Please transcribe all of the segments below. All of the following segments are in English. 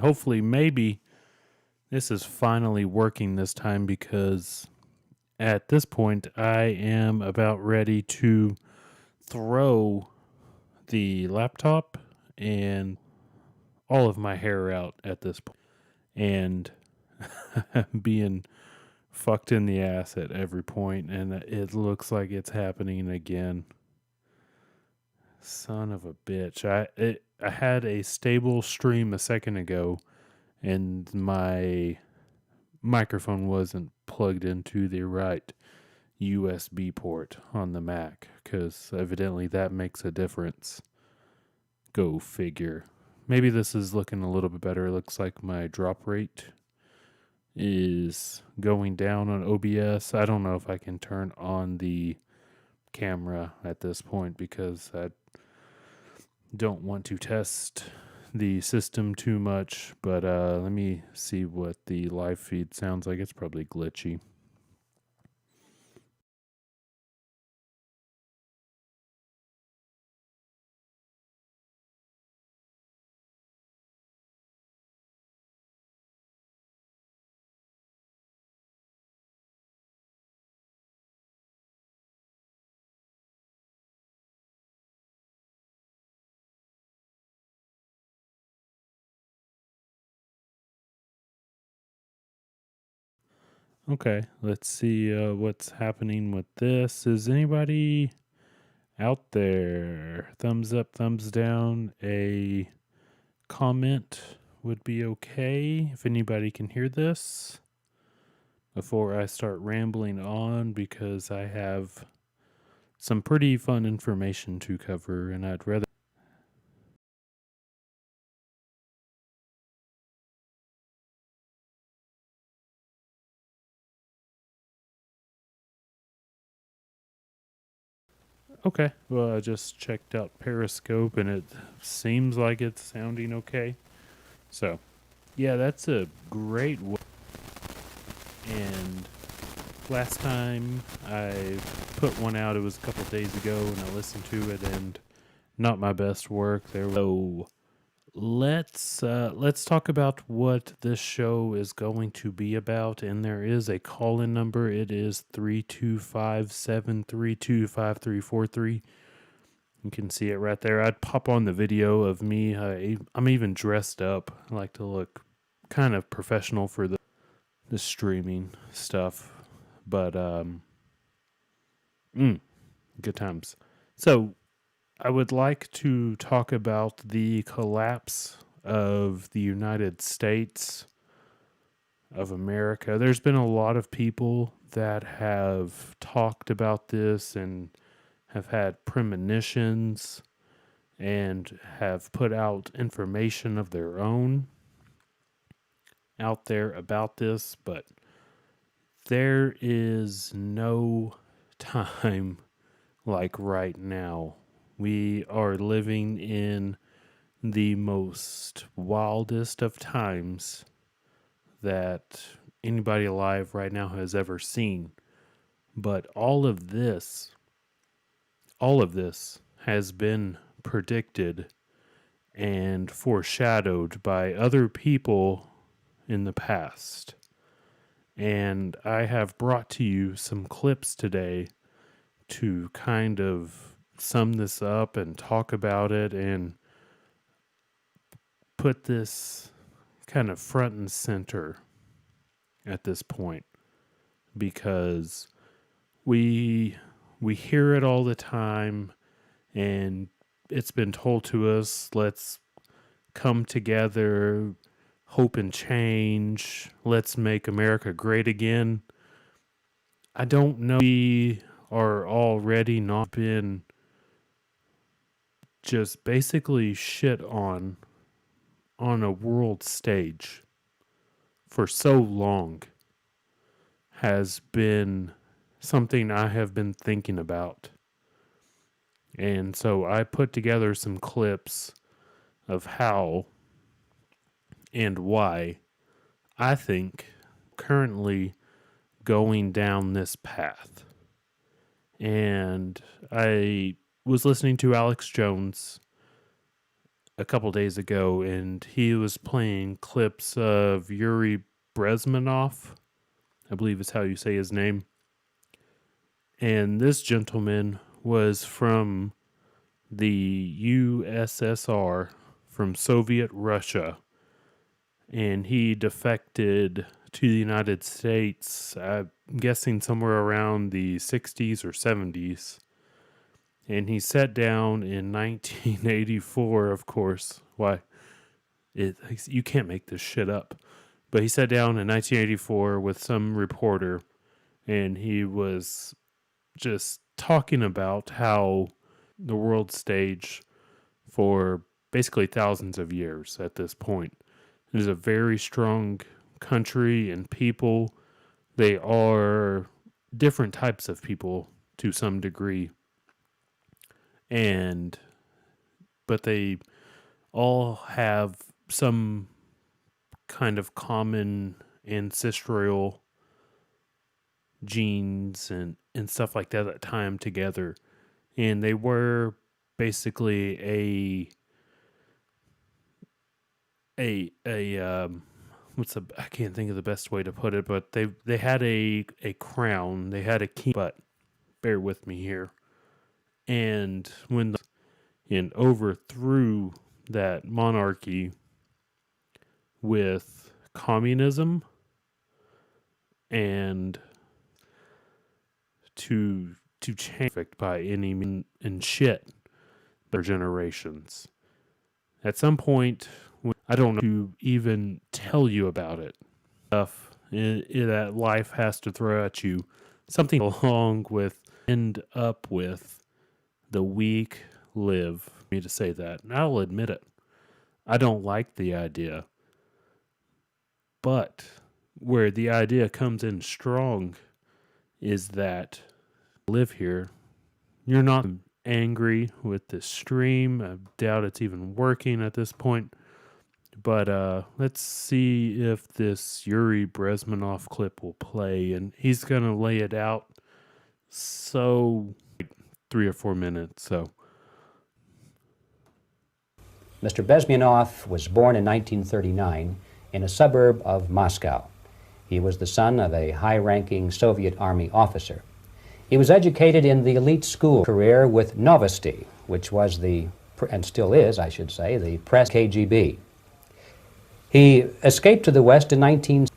hopefully, maybe this is finally working this time because at this point, I am about ready to throw the laptop and all of my hair out at this point and being fucked in the ass at every point, and it looks like it's happening again. Son of a bitch. I had a stable stream a second ago, and my microphone wasn't plugged into the right USB port on the Mac, because evidently that makes a difference. Go figure. Maybe this is looking a little bit better. It looks like my drop rate is going down on OBS. I don't know if I can turn on the camera at this point because I don't want to test the system too much, but let me see what the live feed sounds like. It's probably glitchy. Okay, let's see what's happening with this. Is anybody out there? Thumbs up, thumbs down. A comment would be okay if anybody can hear this before I start rambling on, because I have some pretty fun information to cover, and I'd rather. Okay, well, I just checked out Periscope and it seems like it's sounding okay. So, yeah, that's a great way. And last time I put one out, it was a couple days ago, and I listened to it, and not my best work. So let's talk about what this show is going to be about. And there is a call-in number. It is 325-732-5343. You can see it right there. I'd pop on the video of me. I'm even dressed up. I like to look kind of professional for the streaming stuff. But good times. So I would like to talk about the collapse of the United States of America. There's been a lot of people that have talked about this and have had premonitions and have put out information of their own out there about this, but there is no time like right now. We are living in the most wildest of times that anybody alive right now has ever seen. But all of this has been predicted and foreshadowed by other people in the past. And I have brought to you some clips today to kind of sum this up and talk about it and put this kind of front and center at this point, because we hear it all the time, and it's been told to us, let's come together, hope and change, let's make America great again. I don't know if we are already not been just basically shit on a world stage for so long has been something I have been thinking about. And so I put together some clips of how and why I think currently going down this path. And I was listening to Alex Jones a couple days ago, and he was playing clips of Yuri Bezmenov, I believe is how you say his name. And this gentleman was from the USSR, from Soviet Russia, and he defected to the United States, I'm guessing somewhere around the 60s or 70s. And he sat down in 1984, of course. Why? You can't make this shit up. But he sat down in 1984 with some reporter, and he was just talking about how the world stage for basically thousands of years at this point is a very strong country and people. They are different types of people to some degree. But they all have some kind of common ancestral genes and stuff like that tie them together. And they were basically I can't think of the best way to put it, but they had a crown, they had a king, but bear with me here. And when and overthrew that monarchy with communism and to change by any means and shit their generations. At some point, I don't know to even tell you about it. Stuff that life has to throw at you. Something along with end up with the weak live. Me to say that, and I'll admit it. I don't like the idea. But where the idea comes in strong is that live here. You're not angry with this stream. I doubt it's even working at this point. But let's see if this Yuri Bezmenov clip will play. And he's going to lay it out. So 3 or 4 minutes. So Mr. Bezmenov was born in 1939 in a suburb of Moscow. He was the son of a high-ranking Soviet Army officer. He was educated in the elite school career with Novosti, which was and still is, I should say, the press KGB. He escaped to the West in 19...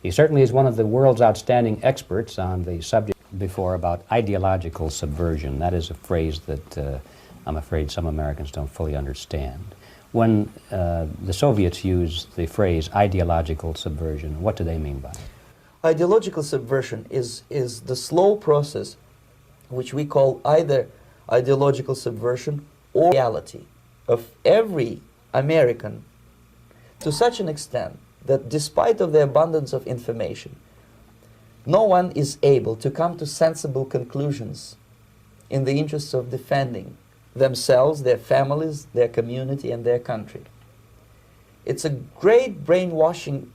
He certainly is one of the world's outstanding experts on the subject before about ideological subversion. That is a phrase that I'm afraid some Americans don't fully understand. When the Soviets use the phrase ideological subversion, what do they mean by it? Ideological subversion is the slow process which we call either ideological subversion or reality of every American to such an extent that despite of the abundance of information, no one is able to come to sensible conclusions in the interests of defending themselves, their families, their community, and their country. It's a great brainwashing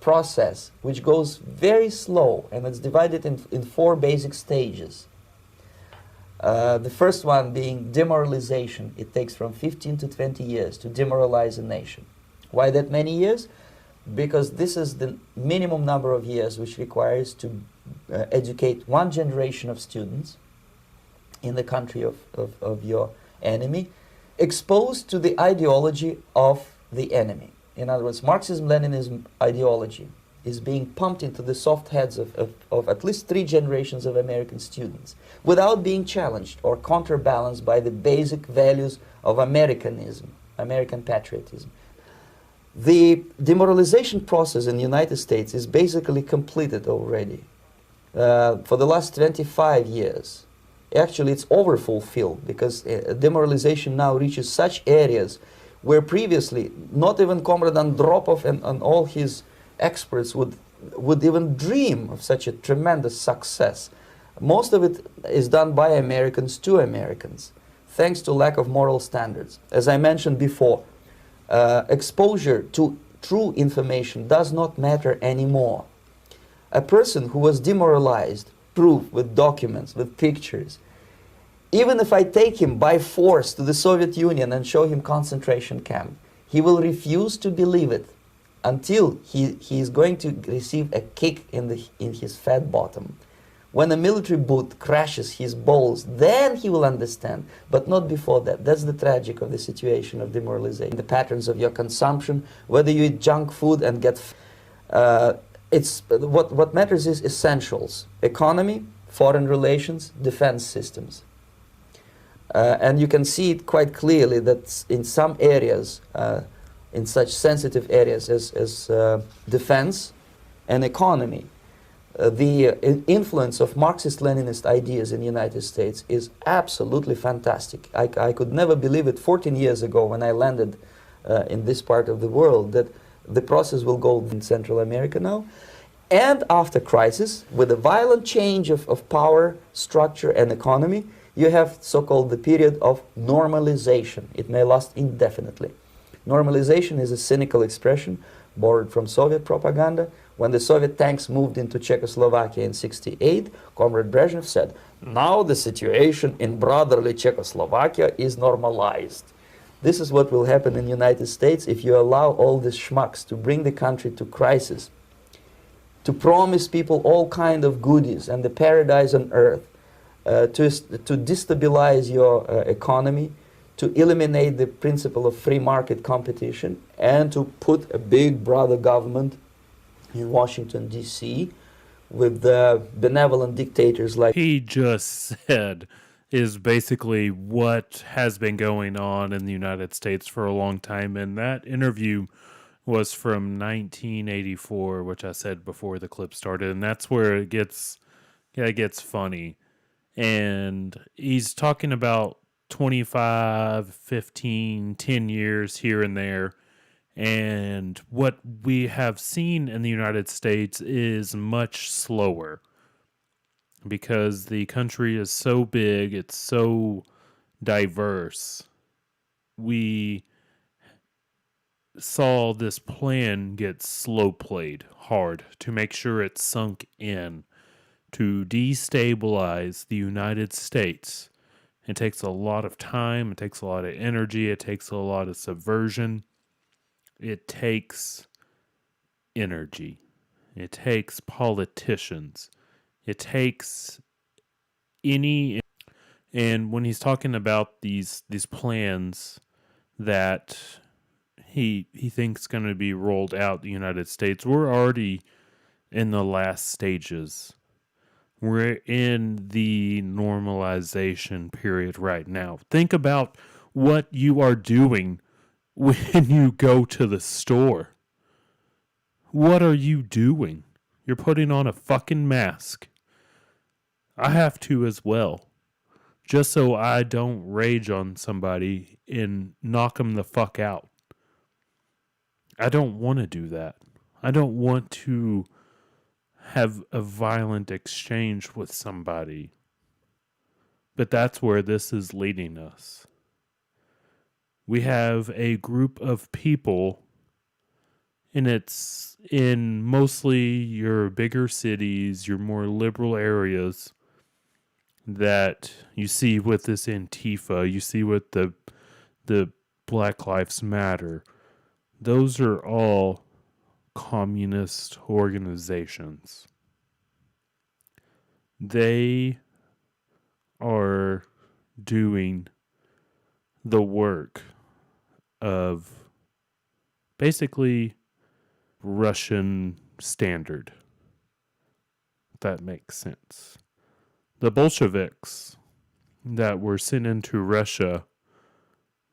process which goes very slow, and it's divided in 4 basic stages. The first one being demoralization. It takes from 15 to 20 years to demoralize a nation. Why that many years? Because this is the minimum number of years which requires to educate 1 generation of students in the country of your enemy, exposed to the ideology of the enemy. In other words, Marxism-Leninism ideology is being pumped into the soft heads of at least 3 generations of American students without being challenged or counterbalanced by the basic values of Americanism, American patriotism. The demoralization process in the United States is basically completed already. For the last 25 years, actually it's overfulfilled because demoralization now reaches such areas where previously not even Comrade Andropov and all his experts would even dream of such a tremendous success. Most of it is done by Americans to Americans, thanks to lack of moral standards. As I mentioned before, exposure to true information does not matter anymore. A person who was demoralized, proof with documents, with pictures, Even if I take him by force to the Soviet Union and show him concentration camp, he will refuse to believe it until he is going to receive a kick in his fat bottom. When a military boot crashes his balls, then he will understand, but not before that. That's the tragic of the situation of demoralization. The patterns of your consumption, whether you eat junk food and get... what matters is essentials: economy, foreign relations, defense systems. And you can see it quite clearly that in some areas, in such sensitive areas as defense and economy, the influence of Marxist-Leninist ideas in the United States is absolutely fantastic. I could never believe it 14 years ago when I landed in this part of the world, that the process will go in Central America now. And after crisis, with a violent change of power, structure, and economy, you have so-called the period of normalization. It may last indefinitely. Normalization is a cynical expression borrowed from Soviet propaganda. When the Soviet tanks moved into Czechoslovakia in '68, Comrade Brezhnev said, "Now the situation in brotherly Czechoslovakia is normalized." This is what will happen in the United States if you allow all these schmucks to bring the country to crisis, to promise people all kind of goodies and the paradise on earth, to destabilize your economy, to eliminate the principle of free market competition, and to put a big brother government in Washington, D.C., with benevolent dictators like... He just said is basically what has been going on in the United States for a long time. And that interview was from 1984, which I said before the clip started. And that's where it gets funny. And he's talking about 25, 15, 10 years here and there. And what we have seen in the United States is much slower because the country is so big, it's so diverse. We saw this plan get slow played hard to make sure it sunk in, to destabilize the United States. It takes a lot of time, it takes a lot of energy, it takes a lot of subversion. It takes energy. It takes politicians. It takes any... And when he's talking about these plans that he thinks going to be rolled out in the United States, we're already in the last stages. We're in the normalization period right now. Think about what you are doing when you go to the store. What are you doing? You're putting on a fucking mask. I have to as well. Just so I don't rage on somebody and knock them the fuck out. I don't want to do that. I don't want to have a violent exchange with somebody. But that's where this is leading us. We have a group of people, and it's in mostly your bigger cities, your more liberal areas, that you see with this Antifa, you see with the Black Lives Matter. Those are all communist organizations. They are doing the work of basically Russian standard. If that makes sense. The Bolsheviks that were sent into Russia,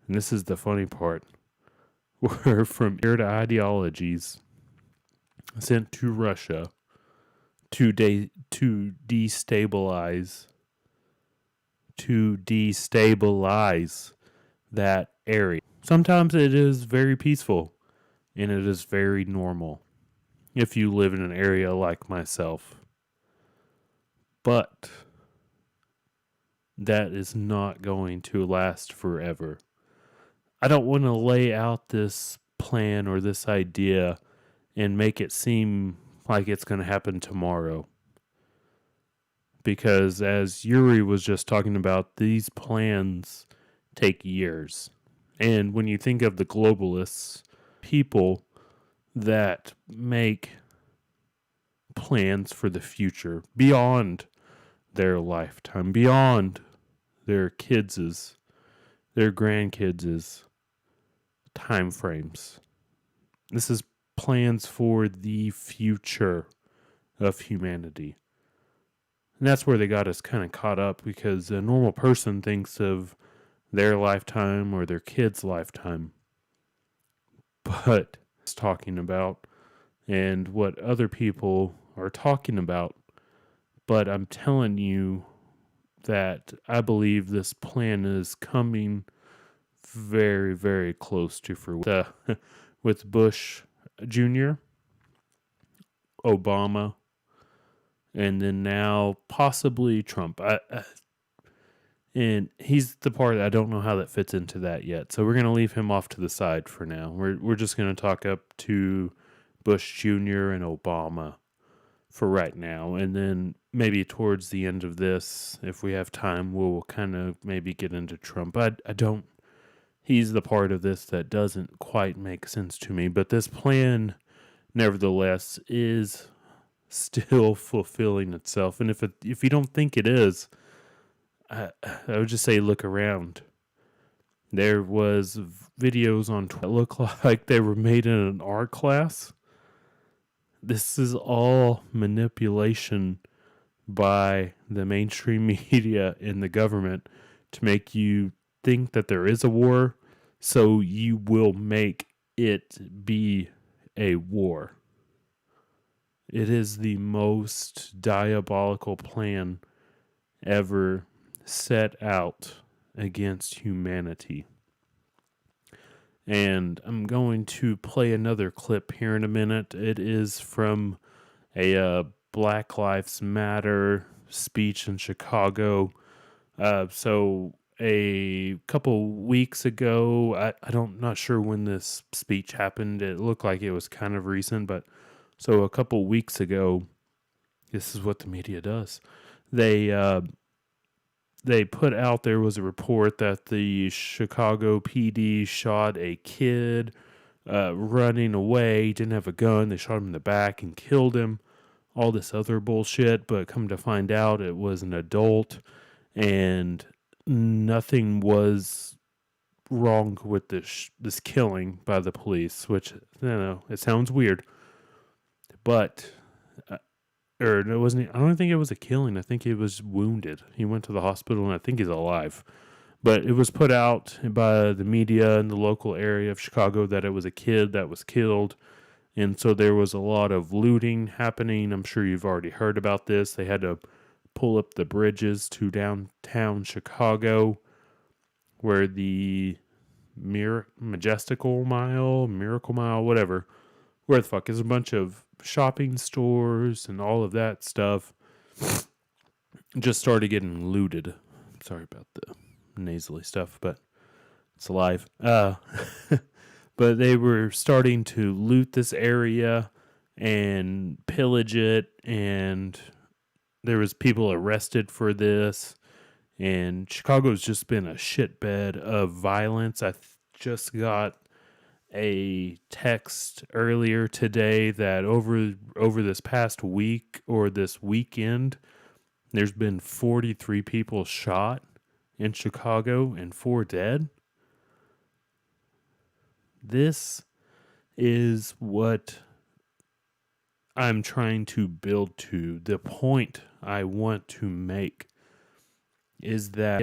and this is the funny part, were from weird ideologies sent to Russia to destabilize that area. Sometimes it is very peaceful and it is very normal if you live in an area like myself. But that is not going to last forever. I don't want to lay out this plan or this idea and make it seem like it's going to happen tomorrow. because as Yuri was just talking about, these plans take years. And when you think of the globalists, people that make plans for the future beyond their lifetime, beyond their kids', their grandkids' time frames. This is plans for the future of humanity. And that's where they got us kind of caught up, because a normal person thinks of their lifetime or their kid's lifetime. But it's talking about and what other people are talking about. But I'm telling you that I believe this plan is coming very, very close to fruition. With Bush Jr., Obama, and then now possibly Trump. And he's the part I don't know how that fits into that yet. So we're going to leave him off to the side for now. We're just going to talk up to Bush Jr. and Obama for right now. And then maybe towards the end of this, if we have time, we'll kind of maybe get into Trump. I don't, he's the part of this that doesn't quite make sense to me. But this plan, nevertheless, is still fulfilling itself. And if you don't think it is, I would just say look around. There was videos on Twitter that look like they were made in an art class. This is all manipulation by the mainstream media and the government to make you think that there is a war, so you will make it be a war. It is the most diabolical plan ever set out against humanity. And I'm going to play another clip here in a minute. It is from a Black Lives Matter speech in Chicago. So a couple weeks ago, not sure when this speech happened. It looked like it was kind of recent, but so a couple weeks ago, this is what the media does. They put out, there was a report that the Chicago PD shot a kid running away, didn't have a gun. They shot him in the back and killed him. All this other bullshit, but come to find out it was an adult and nothing was wrong with this killing by the police, which, it sounds weird. But or it wasn't. I don't think it was a killing. I think he was wounded. He went to the hospital, and I think he's alive. But it was put out by the media in the local area of Chicago that it was a kid that was killed, and so there was a lot of looting happening. I'm sure you've already heard about this. They had to pull up the bridges to downtown Chicago, where the Miracle Mile, whatever. Where the fuck is a bunch of shopping stores and all of that stuff just started getting looted. Sorry about the nasally stuff, but it's alive. But they were starting to loot this area and pillage it, and there was people arrested for this. And Chicago's just been a shitbed of violence. I just got a text earlier today that over this past week or this weekend, there's been 43 people shot in Chicago and 4 dead. This is what I'm trying to build to. The point I want to make is that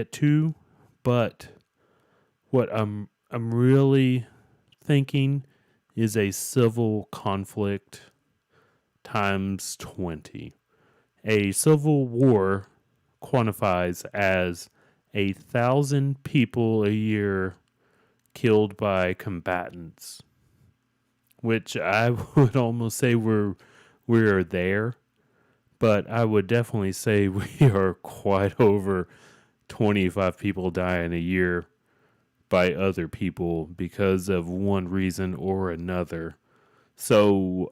but what I'm really thinking is a civil conflict times 20. A civil war quantifies as 1,000 people a year killed by combatants, which I would almost say we're there, but I would definitely say we are quite over 25 people dying a year by other people because of one reason or another. So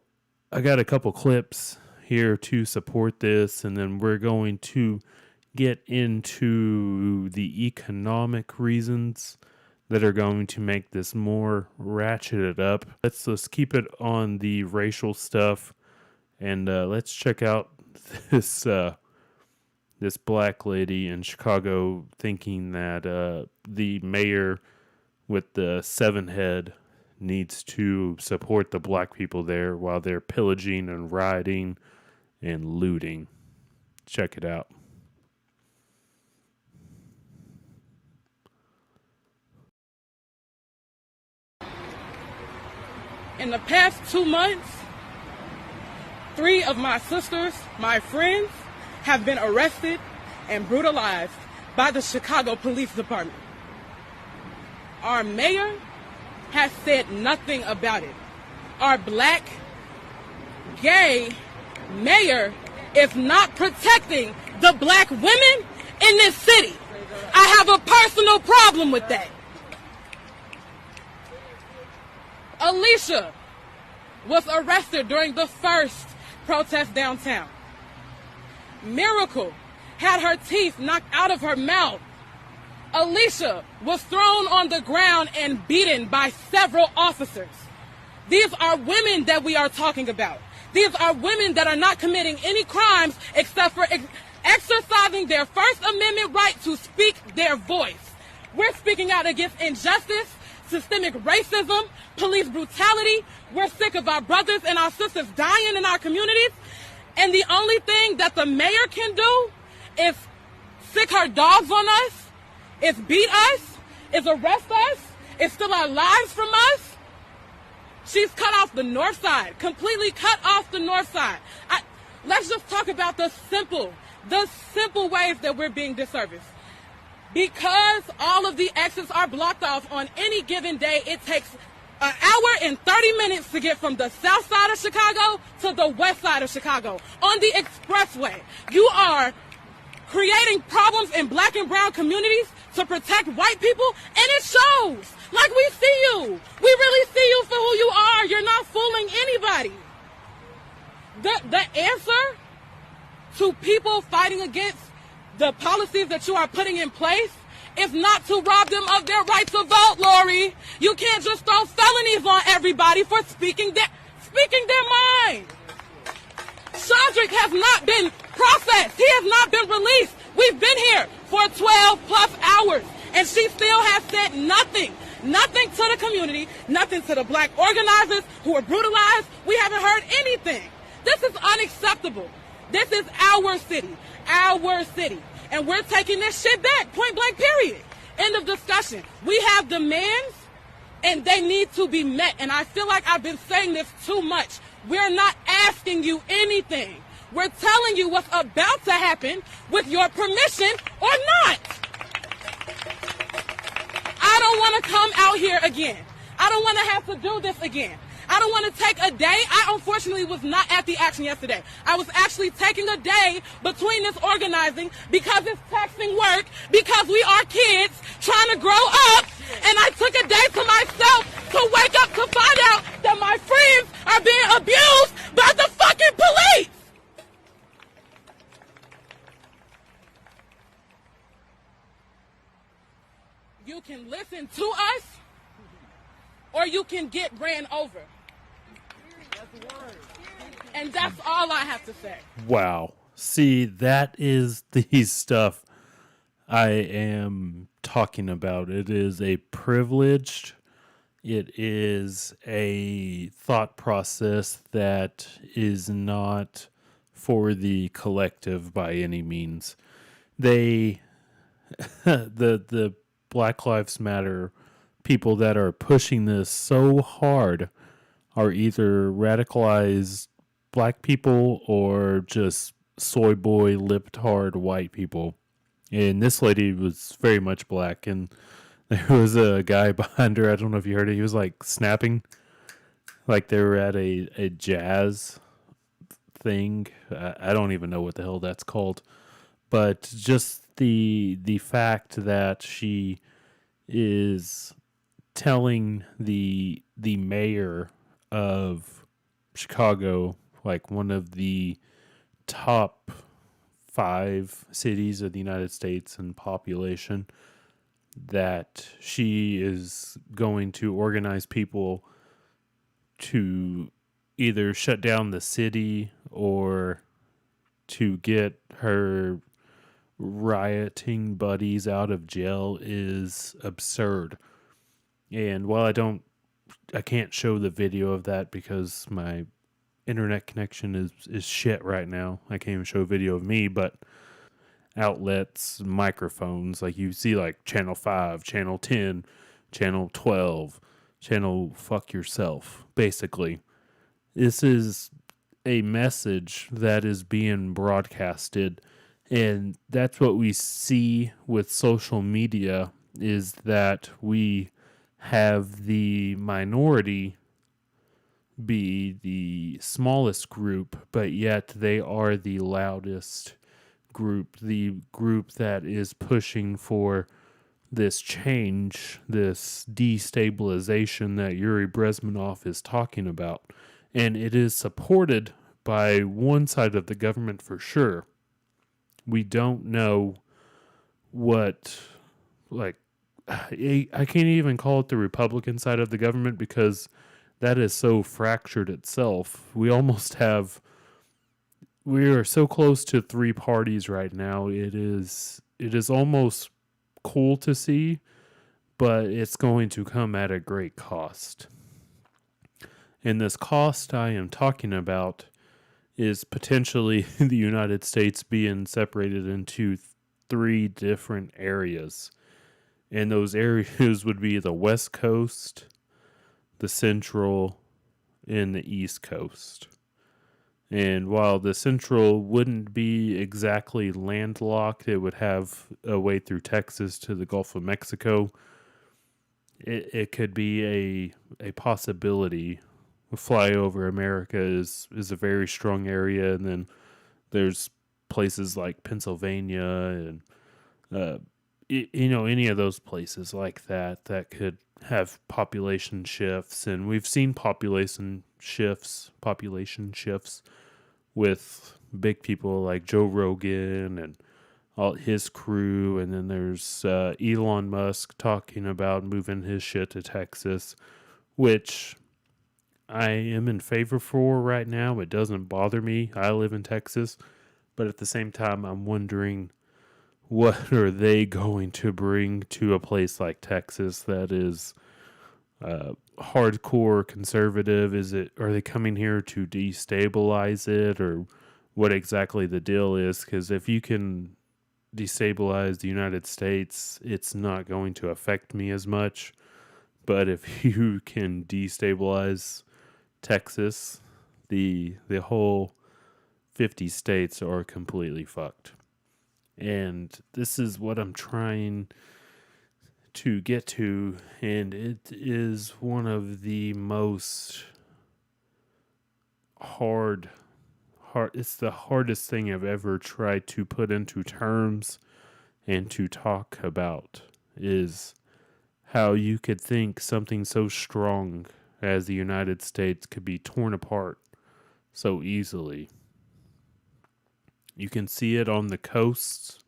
I got a couple clips here to support this, and then we're going to get into the economic reasons that are going to make this more ratcheted up. Let's keep it on the racial stuff, and let's check out this this black lady in Chicago thinking that the mayor with the 7 head needs to support the black people there while they're pillaging and rioting and looting. Check it out. In the past 2 months, 3 of my sisters, my friends, have been arrested and brutalized by the Chicago Police Department. Our mayor has said nothing about it. Our black, gay mayor is not protecting the black women in this city. I have a personal problem with that. Alicia was arrested during the first protest downtown. Miracle had her teeth knocked out of her mouth. Alicia was thrown on the ground and beaten by several officers. These are women that we are talking about. These are women that are not committing any crimes except for exercising their First Amendment right to speak their voice. We're speaking out against injustice, systemic racism, police brutality. We're sick of our brothers and our sisters dying in our communities. And the only thing that the mayor can do is sick her dogs on us, is beat us, is arrest us, is steal our lives from us. She's cut off the north side, completely cut off the north side. Let's just talk about the simple ways that we're being disserviced. Because all of the exits are blocked off on any given day, it takes an hour and 30 minutes to get from the south side of Chicago to the west side of Chicago on the expressway. You are creating problems in black and brown communities to protect white people, and it shows. Like, we see you. We really see you for who you are. You're not fooling anybody. The answer to people fighting against the policies that you are putting in place is not to rob them of their right to vote, Lori. You can't just throw felonies on everybody for speaking their mind. Chandrick has not been processed. He has not been released. We've been here for 12 plus hours, and she still has said nothing. Nothing to the community, nothing to the black organizers who were brutalized. We haven't heard anything. This is unacceptable. This is our city, and we're taking this shit back, point blank, period. End of discussion. We have demands, and they need to be met, and I feel like I've been saying this too much. We're not asking you anything. We're telling you what's about to happen with your permission or not. I don't want to come out here again. I don't want to have to do this again. I don't want to take a day. I unfortunately was not at the action yesterday. I was actually taking a day between this organizing because it's taxing work, because we are kids trying to grow up, and I took a day to myself to wake up to find out that my friends are being abused by the fucking police. You can listen to us, or you can get ran over. And that's all I have to say. Wow. See, that is the stuff I am talking about. It is a privileged, it is a thought process that is not for the collective by any means. The Black Lives Matter people that are pushing this so hard are either radicalized black people or just soy boy libtard white people. And this lady was very much black, and there was a guy behind her. I don't know if you heard it. He was like snapping, like they were at a jazz thing. I don't even know what the hell that's called, but just the fact that she is telling the mayor of Chicago, like one of the top 5 cities of the United States in population, that she is going to organize people to either shut down the city or to get her rioting buddies out of jail is absurd. And while I can't show the video of that because my internet connection is shit right now. I can't even show a video of me, but outlets, microphones, like you see like channel 5, channel 10, channel 12, channel fuck yourself, basically. This is a message that is being broadcasted, and that's what we see with social media, is that we have the minority be the smallest group, but yet they are the loudest group, the group that is pushing for this change, this destabilization that Yuri Brezhnev is talking about. And it is supported by one side of the government for sure. We don't know what, like, I can't even call it the Republican side of the government because that is so fractured itself. We are so close to 3 parties right now. It is almost cool to see, but it's going to come at a great cost. And this cost I am talking about is potentially the United States being separated into 3 different areas. And those areas would be the West Coast, the Central, and the East Coast. And while the Central wouldn't be exactly landlocked, it would have a way through Texas to the Gulf of Mexico. It could be a possibility. Flyover America is a very strong area, and then there's places like Pennsylvania and any of those places like that could have population shifts, and we've seen population shifts with big people like Joe Rogan and all his crew, and then there's Elon Musk talking about moving his shit to Texas, which I am in favor for right now. It doesn't bother me. I live in Texas, but at the same time, I'm wondering, what are they going to bring to a place like Texas that is hardcore conservative? Are they coming here to destabilize it, or what exactly the deal is? Because if you can destabilize the United States, it's not going to affect me as much. But if you can destabilize Texas, the whole 50 states are completely fucked. And this is what I'm trying to get to, and it is one of the most it's the hardest thing I've ever tried to put into terms and to talk about, is how you could think something so strong as the United States could be torn apart so easily. You can see it on the coasts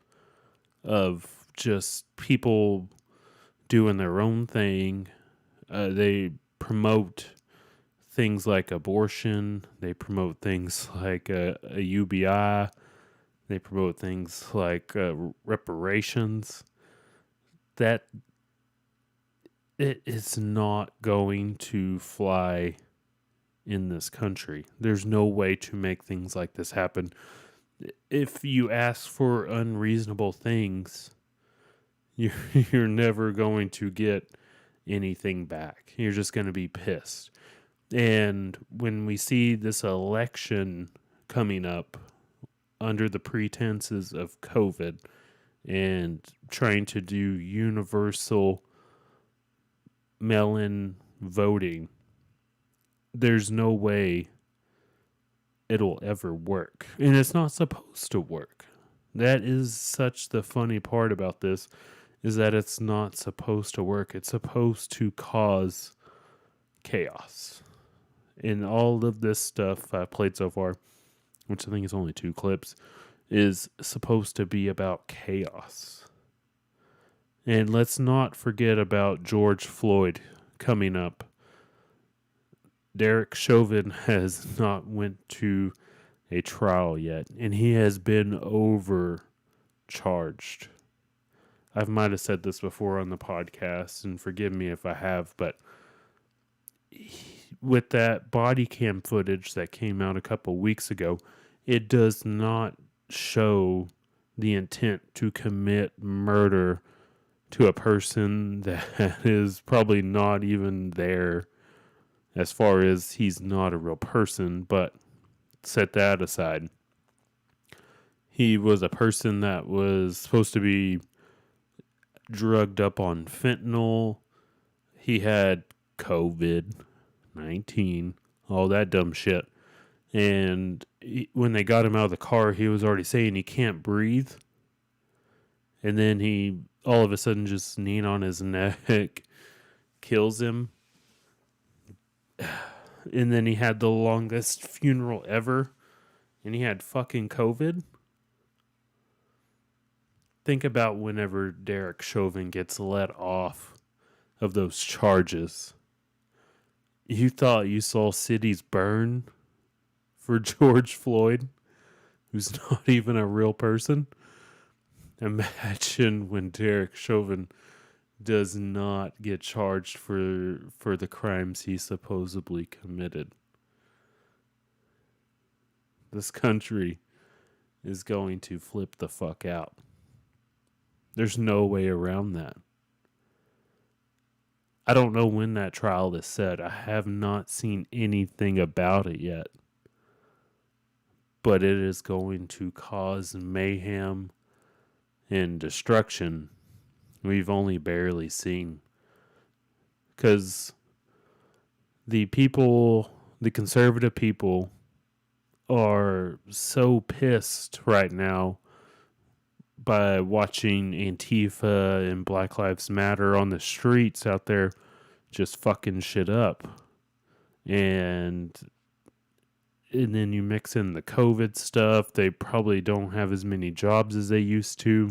of just people doing their own thing. They promote things like abortion. They promote things like a UBI. They promote things like reparations. That it is not going to fly in this country. There's no way to make things like this happen. If you ask for unreasonable things, you're never going to get anything back. You're just going to be pissed. And when we see this election coming up under the pretenses of COVID and trying to do universal mail-in voting, there's no way it'll ever work. And it's not supposed to work. That is such the funny part about this, is that it's not supposed to work. It's supposed to cause chaos. And all of this stuff I've played so far, which I think is only 2 clips, is supposed to be about chaos. And let's not forget about George Floyd coming up. Derek Chauvin has not went to a trial yet, and he has been overcharged. I might have said this before on the podcast, and forgive me if I have, but with that body cam footage that came out a couple weeks ago, it does not show the intent to commit murder to a person that is probably not even there, as far as he's not a real person. But set that aside. He was a person that was supposed to be drugged up on fentanyl. He had COVID-19, all that dumb shit. And when they got him out of the car, he was already saying he can't breathe. And then he all of a sudden just kneeing on his neck kills him. And then he had the longest funeral ever. And he had fucking COVID. Think about whenever Derek Chauvin gets let off of those charges. You thought you saw cities burn for George Floyd, who's not even a real person? Imagine when Derek Chauvin does not get charged for the crimes he supposedly committed. This country is going to flip the fuck out. There's no way around that. I don't know when that trial is set. I have not seen anything about it yet. But it is going to cause mayhem and destruction we've only barely seen. Because the conservative people are so pissed right now by watching Antifa and Black Lives Matter on the streets out there just fucking shit up. And then you mix in the COVID stuff. They probably don't have as many jobs as they used to.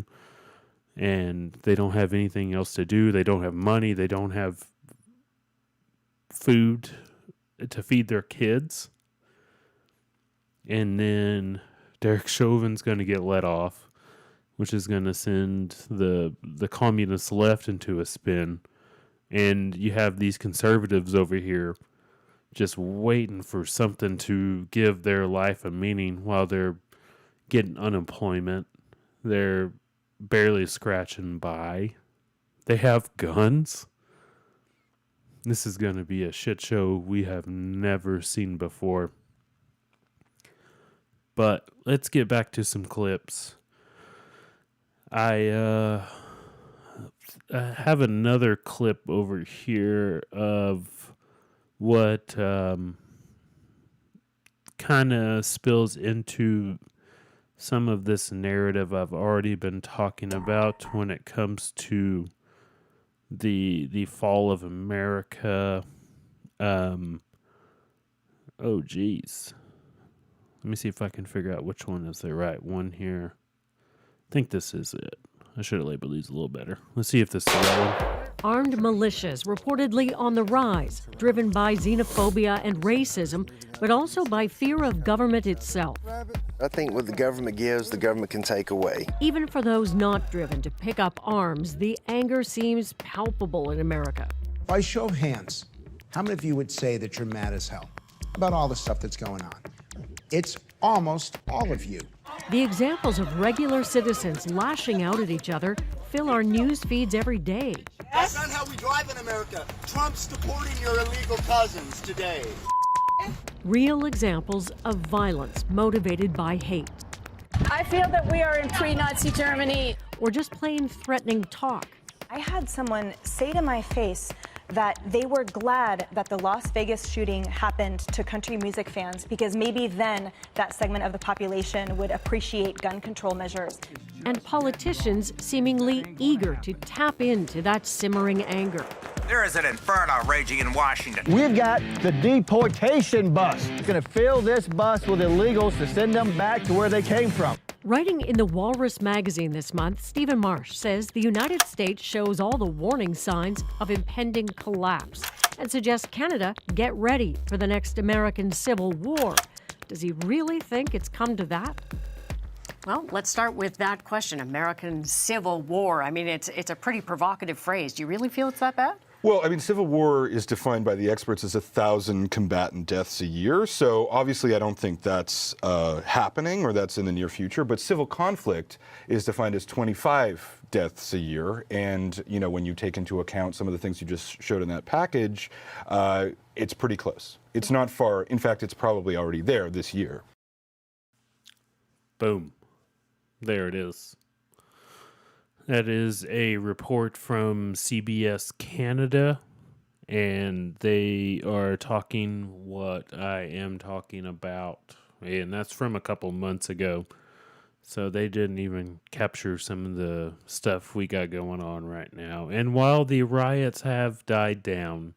And they don't have anything else to do. They don't have money. They don't have food to feed their kids. And then Derek Chauvin's going to get let off, which is going to send the communist left into a spin. And you have these conservatives over here just waiting for something to give their life a meaning while they're getting unemployment. They're barely scratching by. They have guns. This is going to be a shit show we have never seen before. But let's get back to some clips. I have another clip over here of what kind of spills into some of this narrative I've already been talking about when it comes to the fall of America. Oh, geez. Let me see if I can figure out which one is the right one here. I think this is it. I should have labeled these a little better. Let's see if this is the right one. Armed militias reportedly on the rise, driven by xenophobia and racism, but also by fear of government itself. I think what the government gives, the government can take away. Even for those not driven to pick up arms, the anger seems palpable in America. By show of hands, how many of you would say that you're mad as hell about all the stuff that's going on? It's almost all of you. The examples of regular citizens lashing out at each other fill our news feeds every day. That's not how we drive in America. Trump's supporting your illegal cousins today. Real examples of violence motivated by hate. I feel that we are in pre-Nazi Germany. Or just plain threatening talk. I had someone say to my face that they were glad that the Las Vegas shooting happened to country music fans because maybe then that segment of the population would appreciate gun control measures. And politicians seemingly eager to tap into that simmering anger. There is an inferno raging in Washington. We've got the deportation bus. It's going to fill this bus with illegals to send them back to where they came from. Writing in the Walrus magazine this month, Stephen Marsh says the United States shows all the warning signs of impending collapse and suggests Canada get ready for the next American Civil War. Does he really think it's come to that? Well, let's start with that question, American Civil War. I mean, it's a pretty provocative phrase. Do you really feel it's that bad? Well, I mean, civil war is defined by the experts as 1,000 combatant deaths a year. So obviously, I don't think that's happening or that's in the near future. But civil conflict is defined as 25 deaths a year. And, you know, when you take into account some of the things you just showed in that package, it's pretty close. It's not far. In fact, it's probably already there this year. Boom. There it is. That is a report from CBS Canada, and they are talking what I am talking about, and that's from a couple months ago. So they didn't even capture some of the stuff we got going on right now. And while the riots have died down,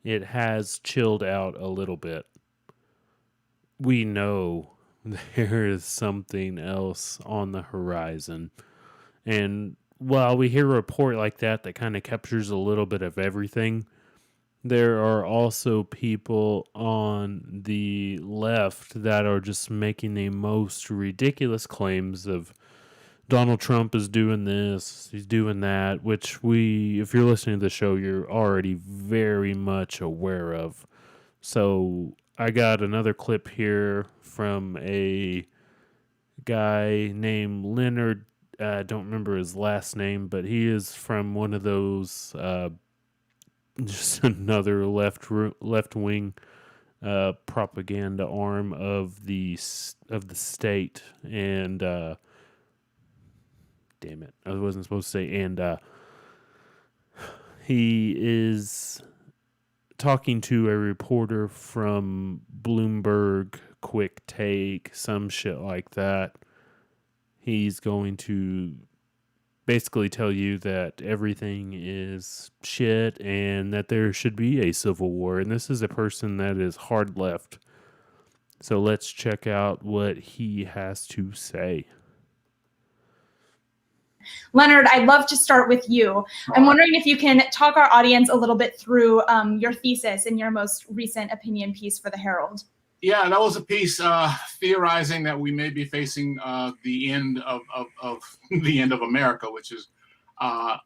it has chilled out a little bit. We know there is something else on the horizon. And while we hear a report like that kind of captures a little bit of everything, there are also people on the left that are just making the most ridiculous claims of Donald Trump is doing this, he's doing that, which if you're listening to the show, you're already very much aware of. So I got another clip here from a guy named Leonard. I don't remember his last name, but he is from one of those, just another left-wing propaganda arm of the state. And damn it, I wasn't supposed to say. And he is talking to a reporter from Bloomberg, Quick Take, some shit like that. He's going to basically tell you that everything is shit and that there should be a civil war. And this is a person that is hard left. So let's check out what he has to say. Leonard, I'd love to start with you. I'm wondering if you can talk our audience a little bit through your thesis in your most recent opinion piece for the Herald. Yeah, that was a piece theorizing that we may be facing the end of the end of America, which is, not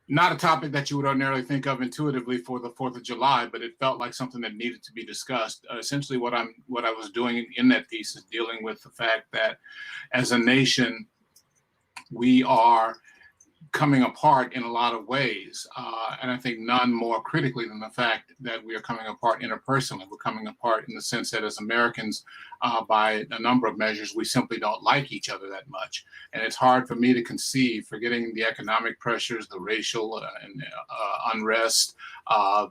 a topic that you would ordinarily think of intuitively for the 4th of July, but it felt like something that needed to be discussed. Essentially, what I was doing in that piece is dealing with the fact that as a nation, we are coming apart in a lot of ways. And I think none more critically than the fact that we are coming apart interpersonally. We're coming apart in the sense that as Americans, by a number of measures, we simply don't like each other that much. And it's hard for me to conceive, forgetting the economic pressures, the racial and unrest,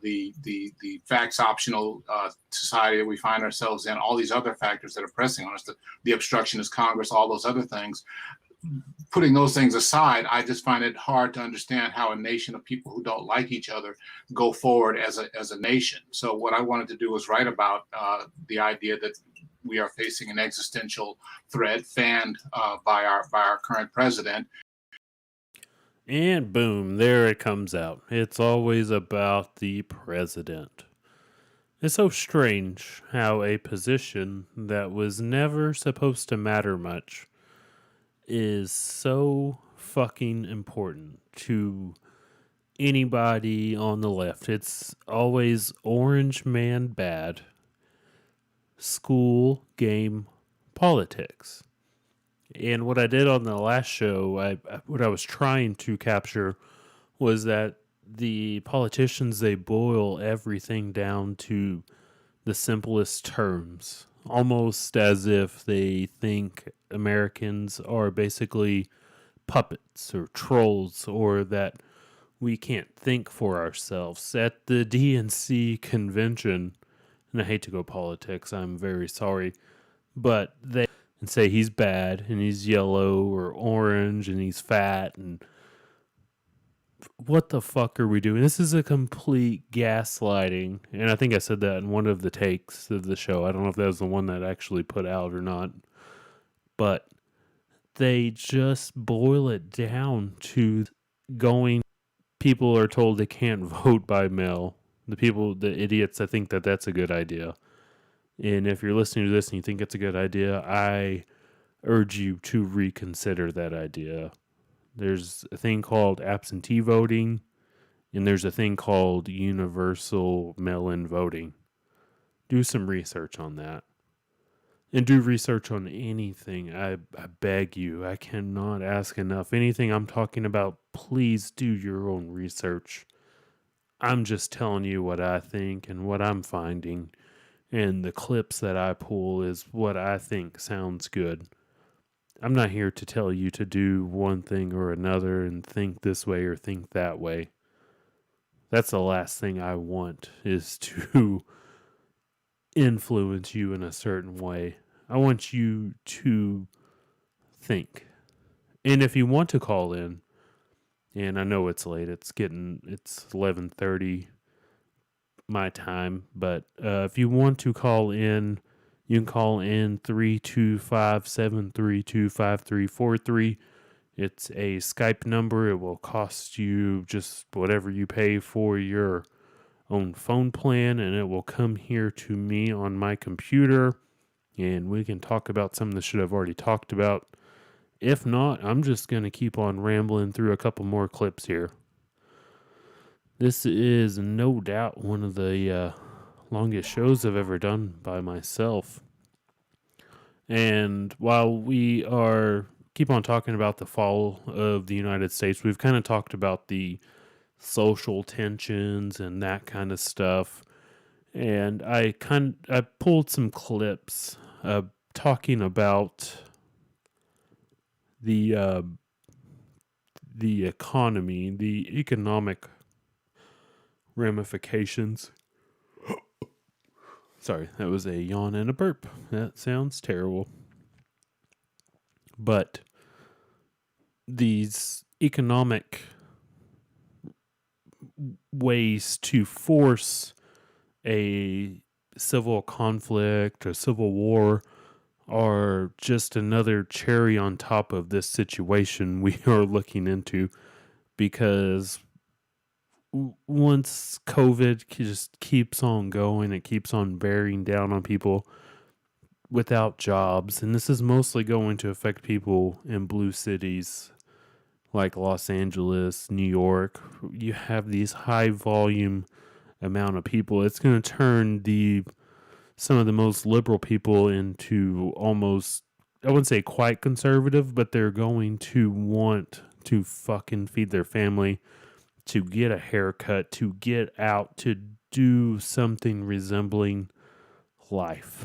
the facts optional society that we find ourselves in, all these other factors that are pressing on us, the obstructionist Congress, all those other things. Putting those things aside, I just find it hard to understand how a nation of people who don't like each other go forward as a nation. So what I wanted to do was write about the idea that we are facing an existential threat fanned by our current president. And boom, there it comes out. It's always about the president. It's so strange how a position that was never supposed to matter much is so fucking important to anybody on the left. It's always orange man bad, school game politics. And what I did on the last show, what I was trying to capture was that the politicians, they boil everything down to the simplest terms, almost as if they think Americans are basically puppets or trolls, or that we can't think for ourselves. At the DNC convention, and I hate to go politics, I'm very sorry, but they say he's bad and he's yellow or orange and he's fat and what the fuck are we doing? This is a complete gaslighting. And I think I said that in one of the takes of the show. I don't know if that was the one that actually put out or not. But they just boil it down to going. People are told they can't vote by mail. The idiots, that think that that's a good idea. And if you're listening to this and you think it's a good idea, I urge you to reconsider that idea. There's a thing called absentee voting, and there's a thing called universal mail-in voting. Do some research on that. And do research on anything. I beg you. I cannot ask enough. Anything I'm talking about, please do your own research. I'm just telling you what I think and what I'm finding. And the clips that I pull is what I think sounds good. I'm not here to tell you to do one thing or another and think this way or think that way. That's the last thing I want, is to influence you in a certain way. I want you to think. And if you want to call in, and I know it's late, it's 11:30 my time, but if you want to call in, you can call in 325-732-5343. It's a Skype number. It will cost you just whatever you pay for your own phone plan, and it will come here to me on my computer, and we can talk about some of the shit I've already talked about. If not, I'm just going to keep on rambling through a couple more clips here. This is no doubt one of the longest shows I've ever done by myself. And while we keep on talking about the fall of the United States, we've kind of talked about the social tensions and that kind of stuff. And I pulled some clips talking about the economy, the economic ramifications. Sorry, that was a yawn and a burp. That sounds terrible. But these economic ways to force a civil conflict or civil war are just another cherry on top of this situation we are looking into, because once COVID just keeps on going, it keeps on bearing down on people without jobs, and this is mostly going to affect people in blue cities like Los Angeles, New York. You have these high volume amount of people. It's going to turn some of the most liberal people into almost, I wouldn't say quite conservative, but they're going to want to fucking feed their family, to get a haircut, to get out, to do something resembling life.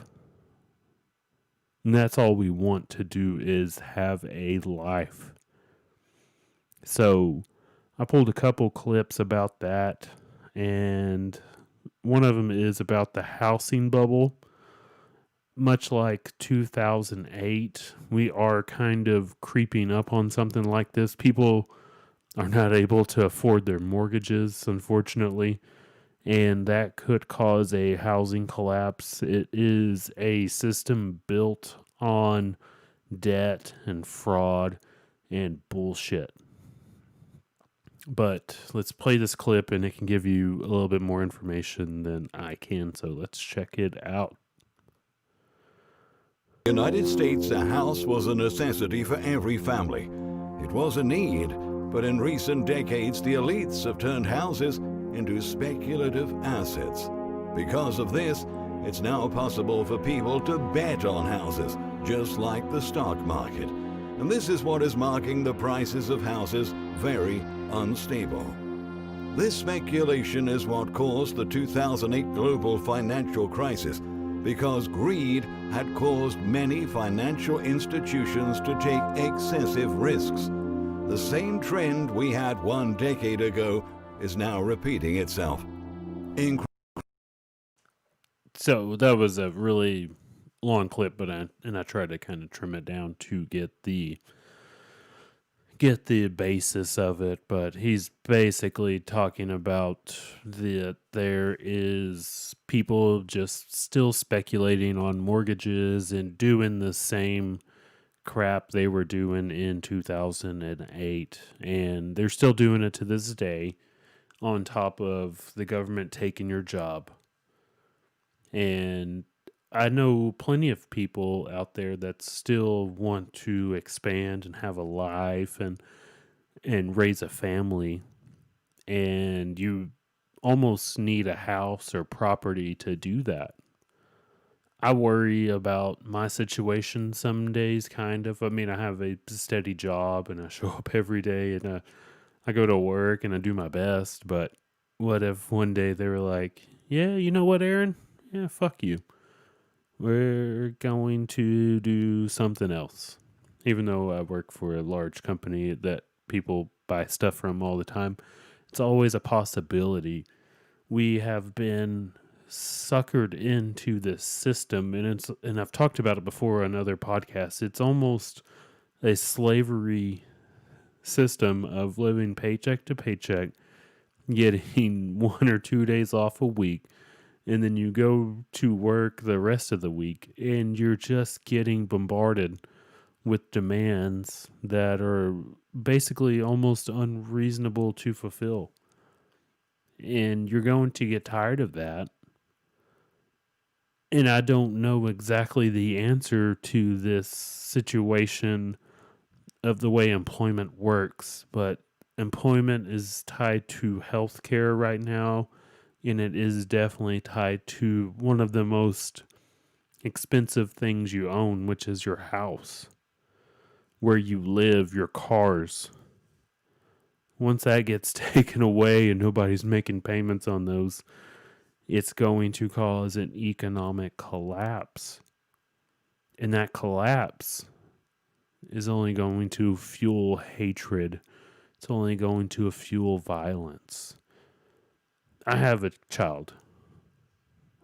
And that's all we want to do, is have a life. So I pulled a couple clips about that, and one of them is about the housing bubble. Much like 2008, we are kind of creeping up on something like this. People are not able to afford their mortgages, unfortunately, and that could cause a housing collapse. It is a system built on debt and fraud and bullshit. But let's play this clip, and it can give you a little bit more information than I can, so let's check it out. In the United States, a house was a necessity for every family. It was a need. But in recent decades, the elites have turned houses into speculative assets. Because of this, it's now possible for people to bet on houses, just like the stock market. And this is what is marking the prices of houses very unstable. This speculation is what caused the 2008 global financial crisis, because greed had caused many financial institutions to take excessive risks. The same trend we had 1 decade ago is now repeating itself. So that was a really long clip, but I tried to kind of trim it down to get get the basis of it, but he's basically talking about that there is people just still speculating on mortgages and doing the same crap they were doing in 2008, and they're still doing it to this day, on top of the government taking your job. And I know plenty of people out there that still want to expand and have a life and raise a family, and you almost need a house or property to do that. I worry about my situation some days, kind of. I mean, I have a steady job and I show up every day and I go to work and I do my best. But what if one day they were like, yeah, you know what, Aaron? Yeah, fuck you. We're going to do something else. Even though I work for a large company that people buy stuff from all the time, it's always a possibility. We have been suckered into this system, and I've talked about it before on other podcasts. It's almost a slavery system of living paycheck to paycheck, getting 1 or 2 days off a week, and then you go to work the rest of the week, and you're just getting bombarded with demands that are basically almost unreasonable to fulfill. And you're going to get tired of that. And I don't know exactly the answer to this situation of the way employment works, but employment is tied to healthcare right now, and it is definitely tied to one of the most expensive things you own, which is your house, where you live, your cars. Once that gets taken away and nobody's making payments on those, it's going to cause an economic collapse. And that collapse is only going to fuel hatred. It's only going to fuel violence. I have a child.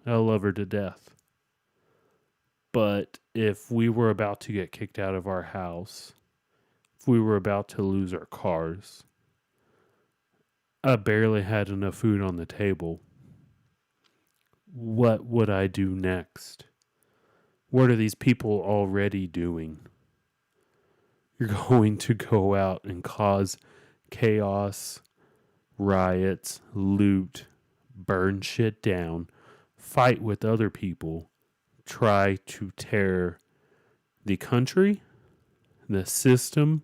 I love her to death. But if we were about to get kicked out of our house, if we were about to lose our cars, I barely had enough food on the table. What would I do next? What are these people already doing? You're going to go out and cause chaos, riots, loot, burn shit down, fight with other people, try to tear the country, the system,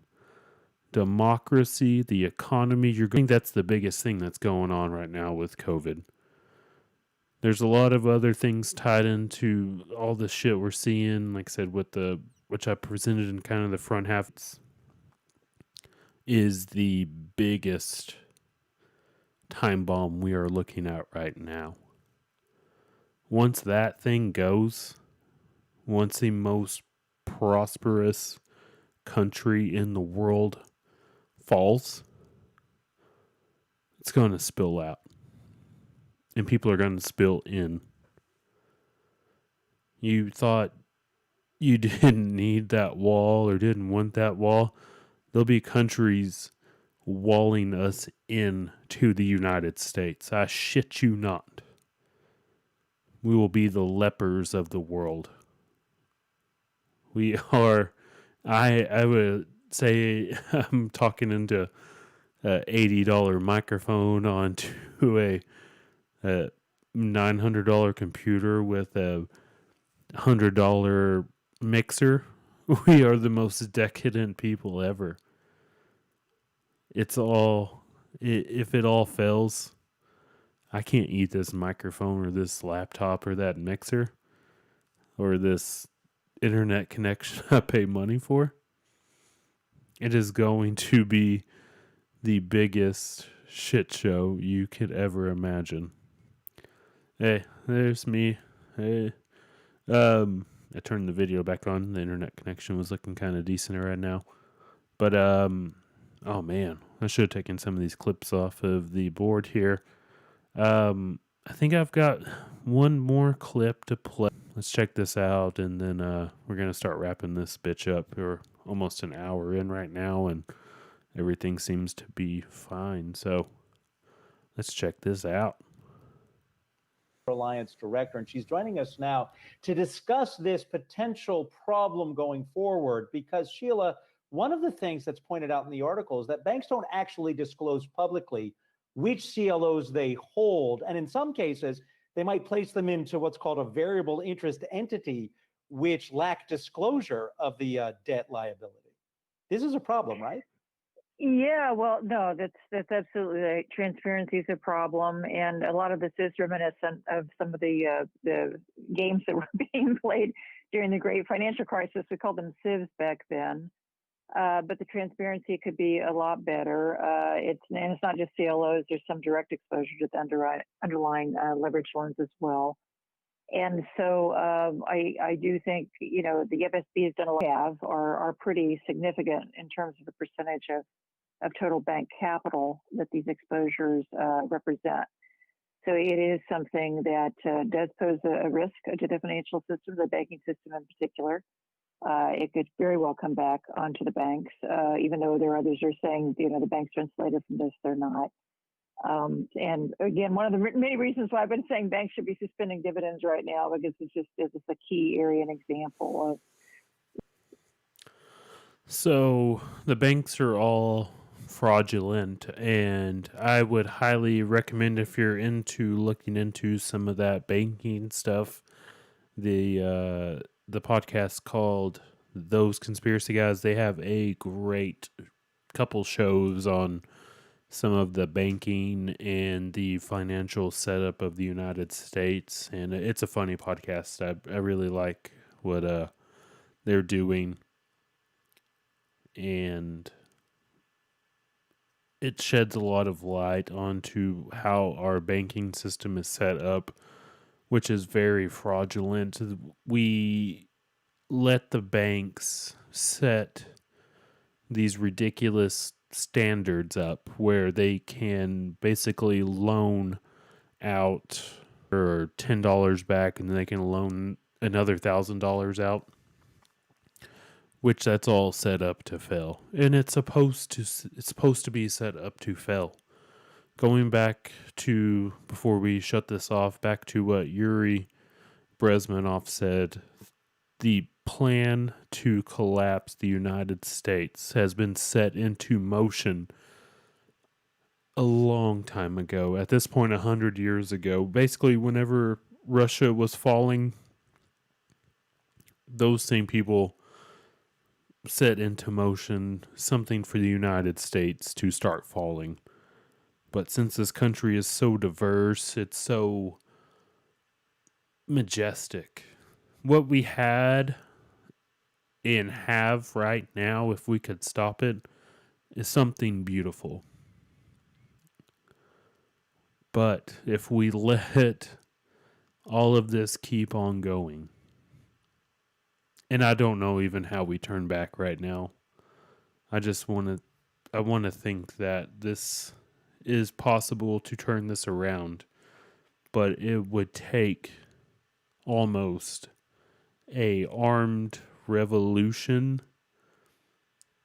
democracy, the economy. I think that's the biggest thing that's going on right now with COVID. There's a lot of other things tied into all the shit we're seeing, like I said, which I presented in kind of the front half, is the biggest time bomb we are looking at right now. Once that thing goes, once the most prosperous country in the world falls, it's going to spill out. And people are going to spill in. You thought you didn't need that wall or didn't want that wall. There'll be countries walling us in to the United States. I shit you not. We will be the lepers of the world. We are, I would say I'm talking into a $80 microphone onto a $900 computer with a $100 mixer. We are the most decadent people ever. It's all, if it all fails, I can't eat this microphone or this laptop or that mixer or this internet connection I pay money for. It is going to be the biggest shit show you could ever imagine. Hey, there's me. Hey. I turned the video back on. The internet connection was looking kind of decent right now. But, oh man, I should have taken some of these clips off of the board here. I think I've got one more clip to play. Let's check this out, and then we're going to start wrapping this bitch up. We're almost an hour in right now, and everything seems to be fine. So let's check this out. Alliance director, and she's joining us now to discuss this potential problem going forward. Because, Sheila, one of the things that's pointed out in the article is that banks don't actually disclose publicly which CLOs they hold, and in some cases, they might place them into what's called a variable interest entity, which lack disclosure of the debt liability. This is a problem, right? Yeah, well, no, that's absolutely right. Transparency is a problem, and a lot of this is reminiscent of some of the games that were being played during the Great Financial Crisis. We called them civs back then, but the transparency could be a lot better. It's not just CLOs. There's some direct exposure to the underlying leverage loans as well. And so I do think, the FSB has done a lot are pretty significant in terms of the percentage of total bank capital that these exposures represent. So it is something that does pose a risk to the financial system, the banking system in particular. It could very well come back onto the banks, even though there are others who are saying, the banks are insulated from this, they're not. And again, one of the many reasons why I've been saying banks should be suspending dividends right now, because it's a key area and example of. So the banks are all fraudulent, and I would highly recommend, if you're into looking into some of that banking stuff, the podcast called Those Conspiracy Guys. They have a great couple shows on some of the banking and the financial setup of the United States, and it's a funny podcast. I really like what they're doing, and it sheds a lot of light onto how our banking system is set up, which is very fraudulent. We let the banks set these ridiculous standards up where they can basically loan out for $10 back, and then they can loan another $1,000 out, which that's all set up to fail, and it's supposed to be set up to fail. Going back to, before we shut this off, back to what Yuri Brezmanov said, the plan to collapse the United States has been set into motion a long time ago. At this point, 100 years ago. Basically, whenever Russia was falling, those same people set into motion something for the United States to start falling. But since this country is so diverse, it's so majestic. What we had and have right now, if we could stop it, is something beautiful. But if we let all of this keep on going, and I don't know even how we turn back right now, I want to think that this is possible to turn this around, but it would take almost a armed revolution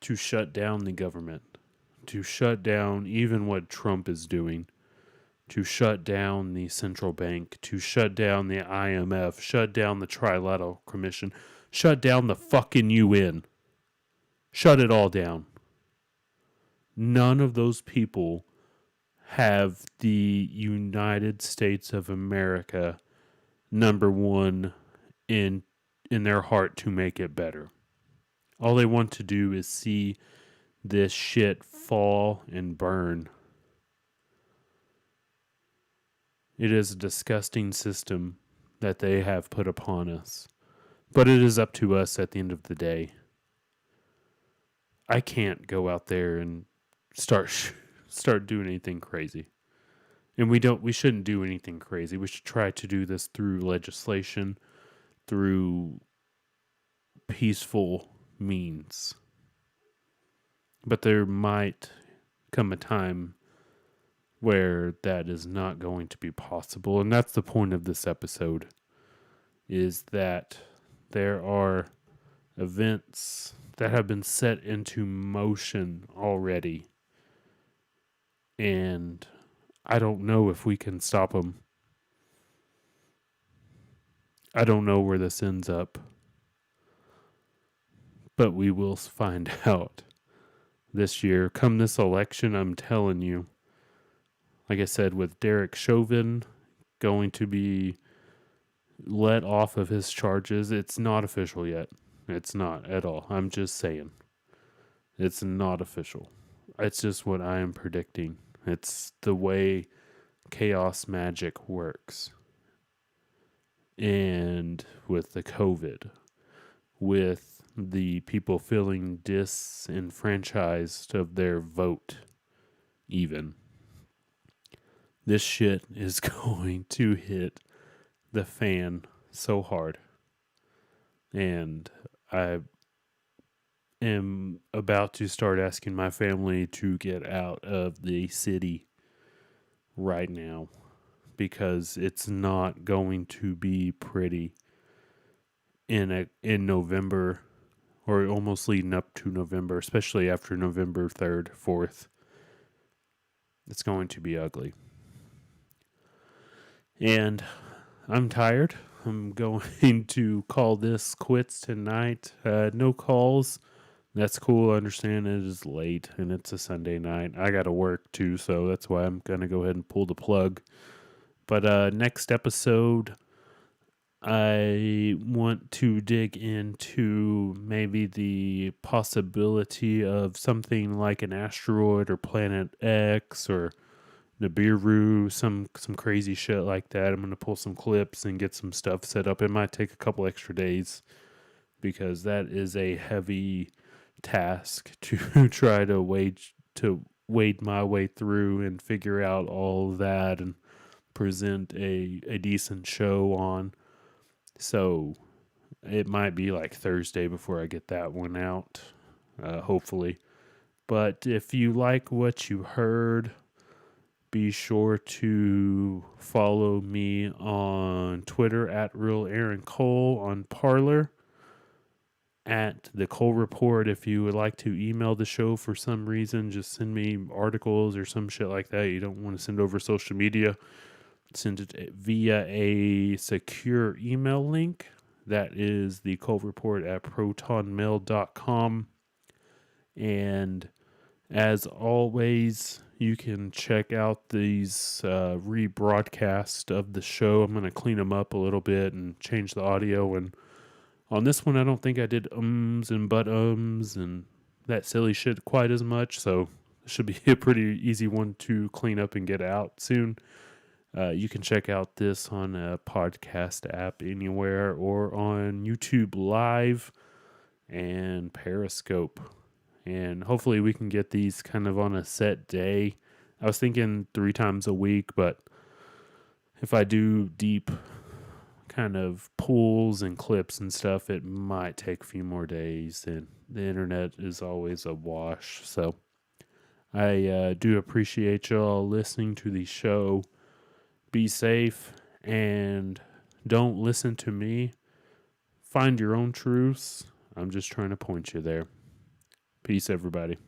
to shut down the government, to shut down even what Trump is doing, to shut down the central bank, to shut down the IMF, shut down the Trilateral Commission, shut down the fucking UN. Shut it all down. None of those people have the United States of America number one in their heart to make it better. All they want to do is see this shit fall and burn. It is a disgusting system that they have put upon us. But it is up to us at the end of the day. I can't go out there and start doing anything crazy. And we shouldn't do anything crazy. We should try to do this through legislation, through peaceful means. But there might come a time where that is not going to be possible. And that's the point of this episode, is that there are events that have been set into motion already. And I don't know if we can stop them. I don't know where this ends up. But we will find out this year. Come this election, I'm telling you. Like I said, with Derek Chauvin going to be let off of his charges, it's not official yet. It's not at all. I'm just saying. It's not official. It's just what I am predicting. It's the way chaos magic works. And with the COVID, with the people feeling disenfranchised of their vote, even. This shit is going to hit the fan so hard. And I am about to start asking my family to get out of the city right now, because it's not going to be pretty in November, or almost leading up to November, especially after November 3rd, 4th. It's going to be ugly. And I'm tired. I'm going to call this quits tonight. No calls. That's cool. I understand it is late and it's a Sunday night. I got to work too, so that's why I'm going to go ahead and pull the plug. But next episode, I want to dig into maybe the possibility of something like an asteroid or Planet X or Nibiru, some crazy shit like that. I'm going to pull some clips and get some stuff set up. It might take a couple extra days because that is a heavy task to try to wade my way through and figure out all of that and present a decent show on. So it might be like Thursday before I get that one out, hopefully. But if you like what you heard, be sure to follow me on Twitter at Real Aaron Cole, on Parler at The Cole Report. If you would like to email the show for some reason, just send me articles or some shit like that. You don't want to send over social media. Send it via a secure email link. That is the Cole Report at protonmail.com. And as always, you can check out these rebroadcast of the show. I'm going to clean them up a little bit and change the audio. And on this one, I don't think I did ums and but and that silly shit quite as much. So it should be a pretty easy one to clean up and get out soon. You can check out this on a podcast app anywhere or on YouTube Live and Periscope. And hopefully we can get these kind of on a set day. I was thinking 3 times a week, but if I do deep kind of pulls and clips and stuff, it might take a few more days. And the internet is always a wash. So I do appreciate y'all listening to the show. Be safe and don't listen to me. Find your own truths. I'm just trying to point you there. Peace, everybody.